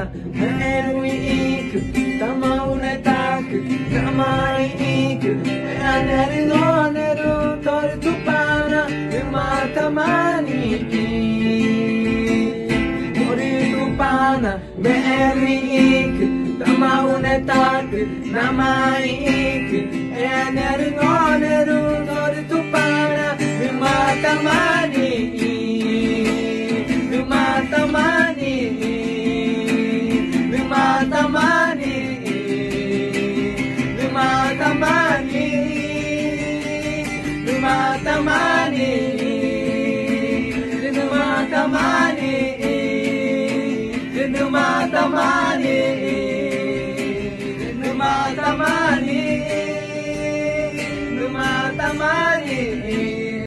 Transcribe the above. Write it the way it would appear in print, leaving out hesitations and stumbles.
pana, meruiku, tamaunetaku, kamaiku, aneru no neru, tortu pana, umatamani, tortu pana, meruiku, tamaunetaku, namaiku, aneru no neru, tortu pana, umatamani.